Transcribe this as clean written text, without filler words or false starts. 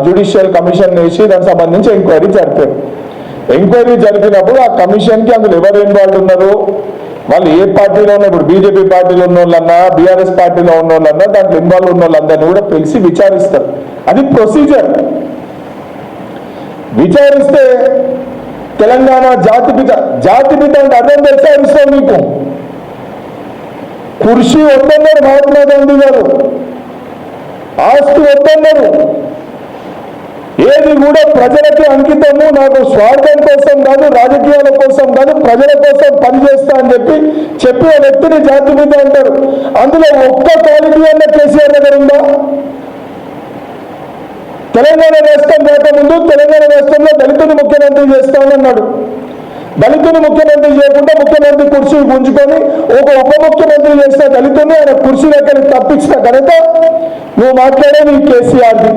Judicial commission వేసి దానికి సంబంధించి ఎంక్వైరీ జరిపారు. ఎంక్వైరీ జరిపినప్పుడు ఆ కమిషన్కి అందులో ఎవరు ఇన్వాల్వ్ ఉన్నారు, వాళ్ళు ఏ పార్టీలో ఉన్న, ఇప్పుడు బీజేపీ పార్టీలో ఉన్న వాళ్ళన్నా బీఆర్ఎస్ పార్టీలో ఉన్న వాళ్ళన్నా దాంట్లో ఇన్వాల్వ్ ఉన్న వాళ్ళందరినీ కూడా పిలిచి విచారిస్తారు. అది ప్రొసీజర్. విచారిస్తే తెలంగాణ జాతిపిత అంటే అర్థం తెలుసా ఇస్తాం మీకు? కుర్చీ వద్దన్నారు మహాత్మా గాంధీ గారు, ఆస్తి వద్దన్నారు, ఏది కూడా ప్రజలకి అంకితము, నాకు స్వార్థం కోసం కాదు, రాజకీయాల కోసం కాదు, ప్రజల కోసం పనిచేస్తా అని చెప్పిన వ్యక్తిని జాతిపిత అంటారు. అందులో ఒక్క క్వాలిటీ అన్న కేసీఆర్ దగ్గర ఉందా? తెలంగాణ రాష్ట్రం రాకముందు తెలంగాణ రాష్ట్రంలో దళితుని ముఖ్యమంత్రి చేస్తానన్నాడు. దళితుని ముఖ్యమంత్రి చేయకుండా ముఖ్యమంత్రి కుర్చీ గుంజుకొని ఒక ఉప ముఖ్యమంత్రి చేసిన దళితుని ఆయన కుర్చీ దగ్గరికి తప్పించిన ఘనత నువ్వు మాట్లాడేది కేసీఆర్ది.